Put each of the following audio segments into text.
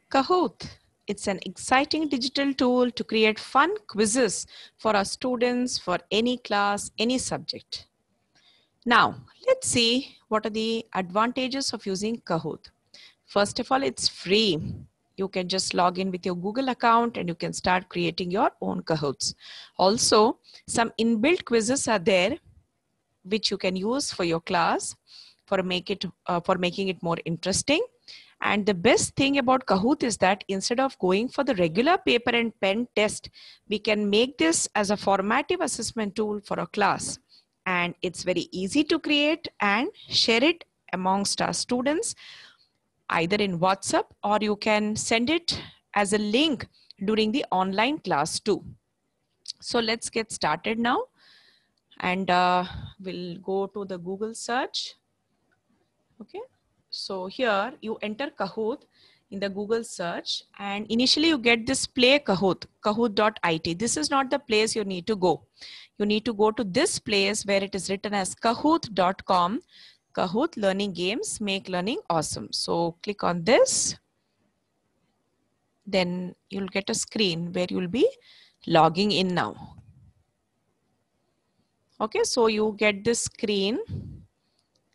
Kahoot! It's an exciting digital tool to create fun quizzes for our students for any class, any subject. Now, let's see what are the advantages of using Kahoot. First of all, it's free. You can just log in with your Google account and you can start creating your own Kahoots. Also, some inbuilt quizzes are there which you can use for your class for making it more interesting. And the best thing about Kahoot is that instead of going for the regular paper and pen test, we can make this as a formative assessment tool for a class. And it's very easy to create and share it amongst our students, either in WhatsApp or you can send it as a link during the online class too. So let's get started now. And we'll go to the Google search. Okay. So here you enter Kahoot in the Google search and initially you get this play Kahoot, kahoot.it. This is not the place you need to go. You need to go to this place where it is written as kahoot.com. Kahoot learning games make learning awesome. So click on this. Then you'll get a screen where you'll be logging in now. Okay, so you get this screen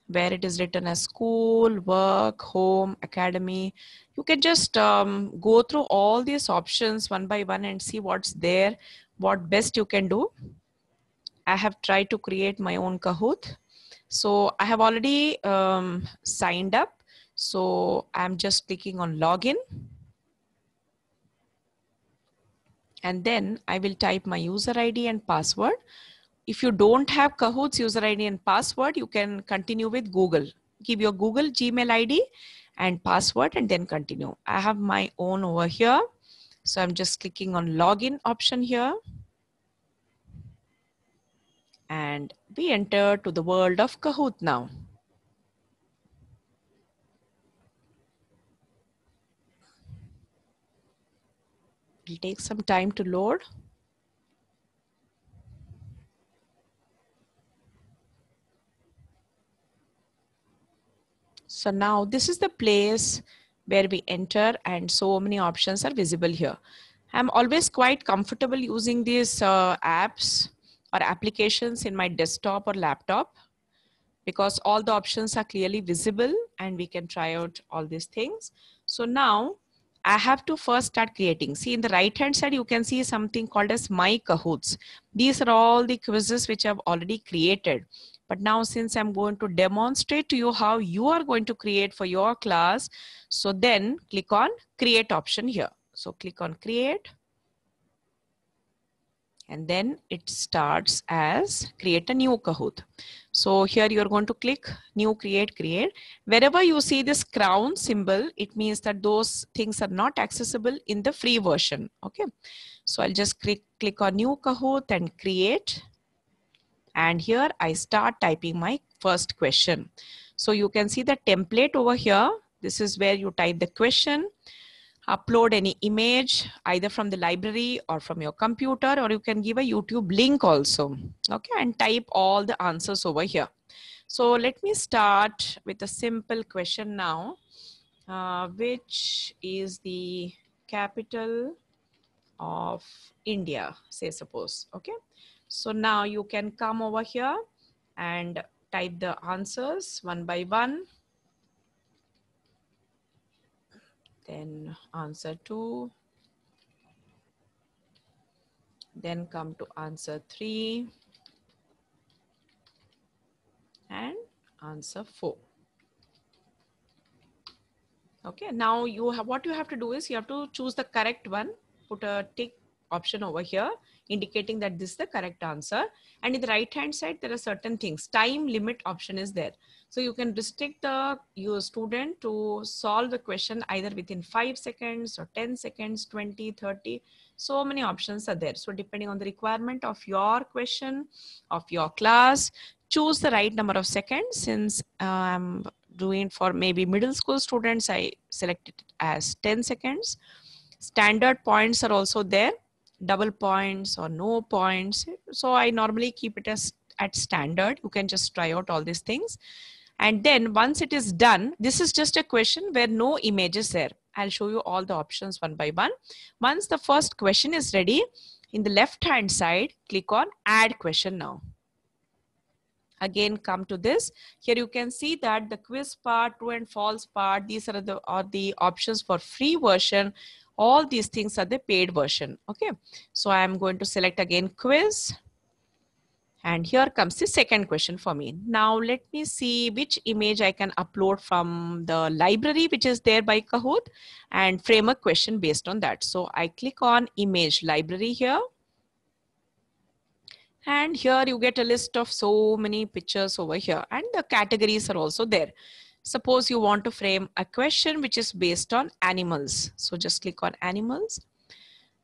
where it is written as school, work, home, academy. You can just go through all these options one by one and see what's there, what best you can do. I have tried to create my own Kahoot. So I have already signed up. So I'm just clicking on login. And then I will type my user ID and password. If you don't have Kahoot's user ID and password, you can continue with Google. Give your Google Gmail ID and password and then continue. I have my own over here. So I'm just clicking on login option here. And we enter to the world of Kahoot now. It'll take some time to load. So now this is the place where we enter and so many options are visible here. I'm always quite comfortable using these apps or applications in my desktop or laptop because all the options are clearly visible and we can try out all these things. So now I have to first start creating. See in the right hand side, you can see something called as My Kahoots. These are all the quizzes which I've already created. But now since I'm going to demonstrate to you how you are going to create for your class, so then click on create option here. So click on create. And then it starts as create a new Kahoot. So here you're going to click new create. Wherever you see this crown symbol, it means that those things are not accessible in the free version. Okay. So I'll just click on new Kahoot and create. And here I start typing my first question. So you can see the template over here. This is where you type the question, upload any image either from the library or from your computer, or you can give a YouTube link also. Okay, and type all the answers over here. So let me start with a simple question now. Which is the capital of India, say suppose. Okay. So now you can come over here and type the answers one by one. Then answer 2. Then come to answer 3. And answer 4. Okay, now you have, what you have to do is you have to choose the correct one, put a tick option over here indicating that this is the correct answer. And in the right hand side, there are certain things. Time limit option is there. So you can restrict your student to solve the question either within 5 seconds or 10 seconds, 20, 30. So many options are there. So depending on the requirement of your question, of your class, choose the right number of seconds. Since I'm doing for maybe middle school students, I selected it as 10 seconds. Standard points are also there, double points or no points. So I normally keep it as at standard. You can just try out all these things. And then once it is done, this is just a question where no image is there. I'll show you all the options one by one. Once the first question is ready, in the left hand side, click on add question now. Again, come to this. Here you can see that the quiz part, true and false part, these are the options for free version. All these things are the paid version. Okay, so I am going to select again quiz. And here comes the second question for me. Now let me see which image I can upload from the library which is there by Kahoot and frame a question based on that. So I click on image library here. And here you get a list of so many pictures over here and the categories are also there. Suppose you want to frame a question which is based on animals. So just click on animals.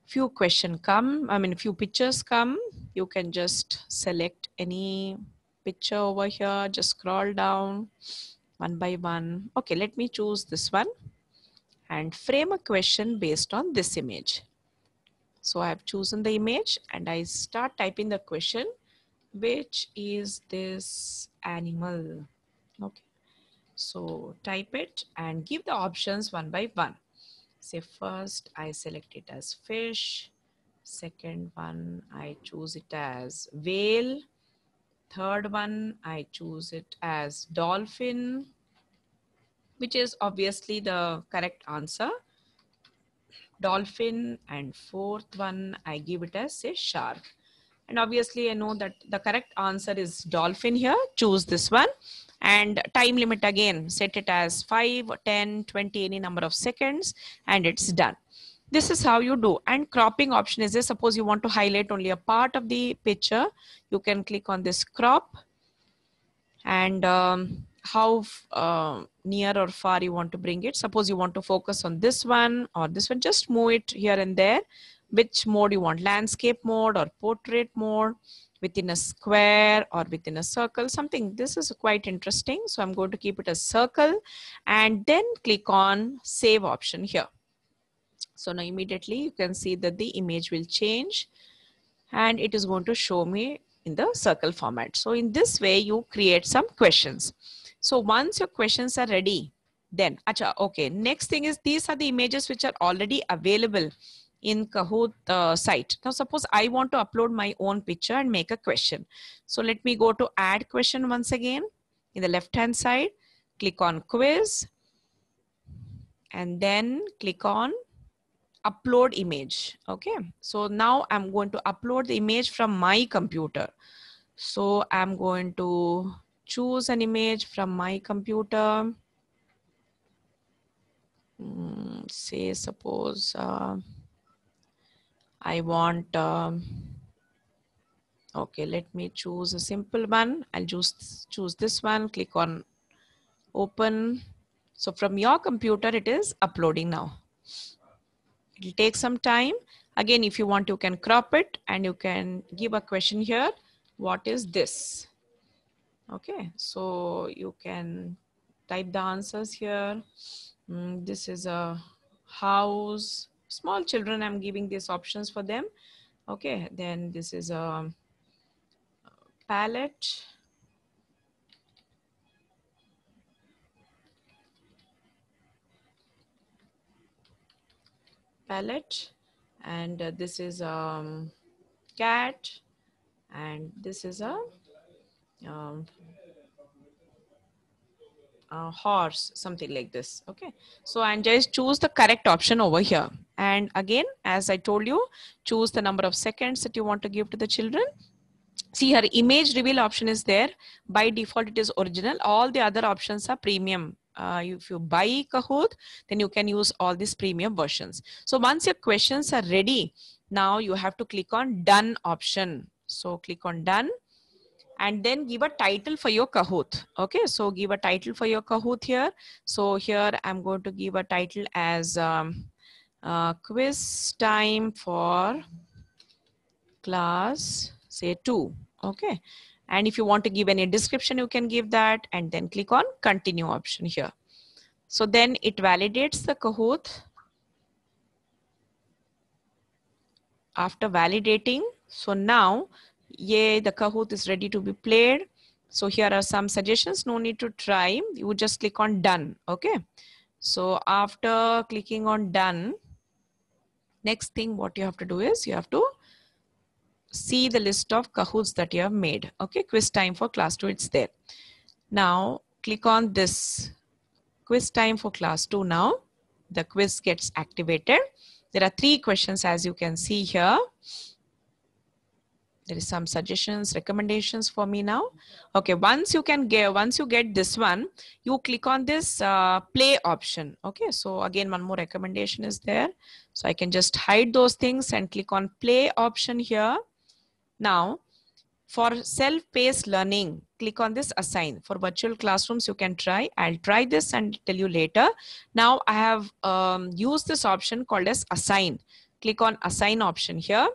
Few pictures come. You can just select any picture over here. Just scroll down one by one. Okay, let me choose this one and frame a question based on this image. So I have chosen the image and I start typing the question, which is this animal? Okay, so type it and give the options one by one. Say first I select it as fish, second one I choose it as whale, third one I choose it as dolphin, which is obviously the correct answer, dolphin, and fourth one I give it as say shark. And obviously I know that the correct answer is dolphin here. Choose this one and time limit again, set it as 5, 10, 20, any number of seconds and it's done. This is how you do. And cropping option is this. Suppose you want to highlight only a part of the picture, you can click on this crop and how near or far you want to bring it. Suppose you want to focus on this one or this one, just move it here and there. Which mode you want, landscape mode or portrait mode, within a square or within a circle, something. This is quite interesting. So I'm going to keep it as circle and then click on save option here. So now immediately you can see that the image will change and it is going to show me in the circle format. So in this way you create some questions. So once your questions are ready, then okay, next thing is these are the images which are already available in Kahoot site. Now suppose I want to upload my own picture and make a question. So let me go to add question once again. In the left hand side, click on quiz and then click on upload image. Okay, so now I'm going to upload the image from my computer. So I'm going to choose an image from my computer. Say suppose I want okay, let me choose a simple one. I'll just choose this one, click on open. So from your computer it is uploading now. It will take some time. Again, if you want, you can crop it and you can give a question here. What is this? Okay, so you can type the answers here. This is a house. Small children, I'm giving these options for them. Okay, then this is a palette. Palette, and this is a cat, and this is a horse, something like this. Okay, so and just choose the correct option over here. And again, as I told you, choose the number of seconds that you want to give to the children. See here, image reveal option is there. By default, it is original. All the other options are premium. If you buy Kahoot, then you can use all these premium versions. So once your questions are ready, now you have to click on done option. So click on done and then give a title for your Kahoot. Okay, so give a title for your Kahoot here. So here I'm going to give a title as quiz time for class, say 2. Okay, and if you want to give any description, you can give that and then click on continue option here. So then it validates the Kahoot. After validating, so now the Kahoot is ready to be played. So here are some suggestions. No need to try. You would just click on done. Okay. So after clicking on done, next thing what you have to do is you have to see the list of Kahoots that you have made. Okay, quiz time for class 2, it's there. Now click on this quiz time for class 2 now. The quiz gets activated. There are 3 questions as you can see here. There is some suggestions, recommendations for me now. Okay, once you get this one, you click on this play option. Okay, so again, one more recommendation is there. So I can just hide those things and click on play option here. Now, for self-paced learning, click on this assign. For virtual classrooms, you can try. I'll try this and tell you later. Now I have used this option called as assign. Click on assign option here.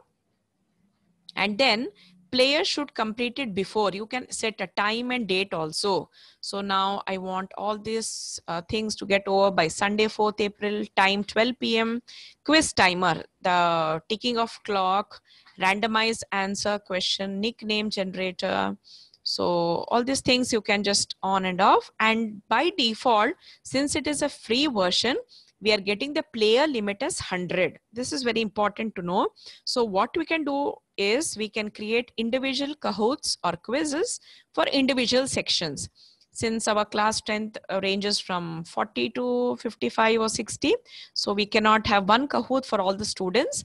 And then players should complete it before. You can set a time and date also. So now I want all these things to get over by Sunday 4th April, time 12 p.m. Quiz timer, the ticking of clock, randomized answer question, nickname generator. So all these things you can just on and off. And by default, since it is a free version, we are getting the player limit as 100. This is very important to know. So what we can do is we can create individual Kahoots or quizzes for individual sections. Since our class strength ranges from 40 to 55 or 60, so we cannot have one Kahoot for all the students.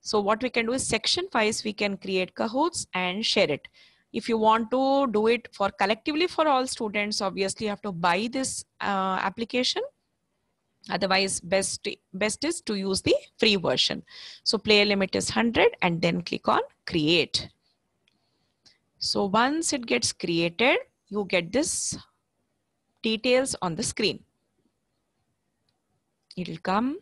So what we can do is section wise, we can create Kahoots and share it. If you want to do it for collectively for all students, obviously you have to buy this application. Otherwise, best is to use the free version. So player limit is 100 and then click on create. So once it gets created, you get this details on the screen. It will come.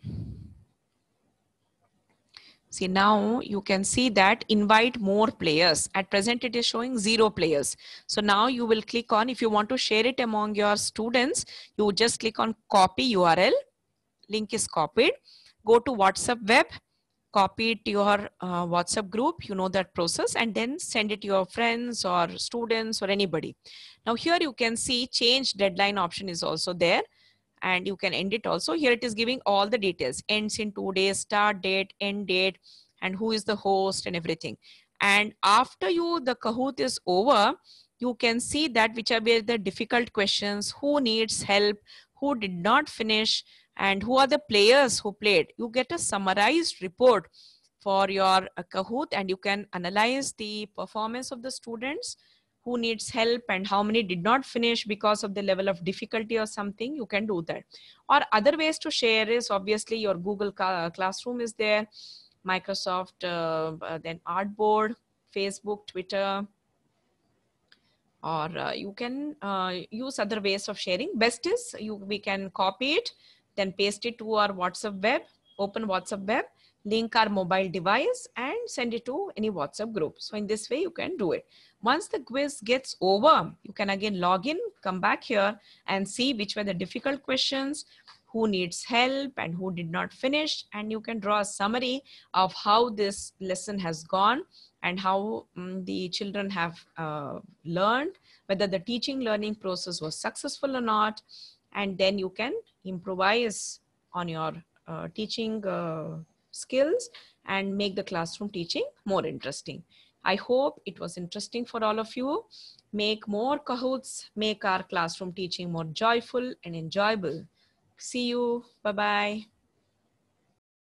See, now you can see that invite more players. At present, it is showing 0 players. So now you will click on, if you want to share it among your students, you just click on copy URL. Link is copied. Go to WhatsApp web, copy it to your WhatsApp group, you know that process, and then send it to your friends or students or anybody. Now here you can see change deadline option is also there, and you can end it also. Here it is giving all the details, ends in 2 days, start date, end date, and who is the host and everything. And after the Kahoot is over, you can see that which are the difficult questions, who needs help, who did not finish, and who are the players who played. You get a summarized report for your Kahoot, and you can analyze the performance of the students, who needs help and how many did not finish because of the level of difficulty or something. You can do that. Or other ways to share is obviously your Google Classroom is there, Microsoft, then Artboard, Facebook, Twitter, or you can use other ways of sharing. Best is we can copy it, then paste it to our WhatsApp web, open WhatsApp web, link our mobile device and send it to any WhatsApp group. So in this way you can do it. Once the quiz gets over, you can again log in, come back here and see which were the difficult questions, who needs help and who did not finish, and you can draw a summary of how this lesson has gone and how the children have learned, whether the teaching learning process was successful or not, and then you can improvise on your teaching skills and make the classroom teaching more interesting. I hope it was interesting for all of you. Make more Kahoots, make our classroom teaching more joyful and enjoyable. See you. Bye-bye.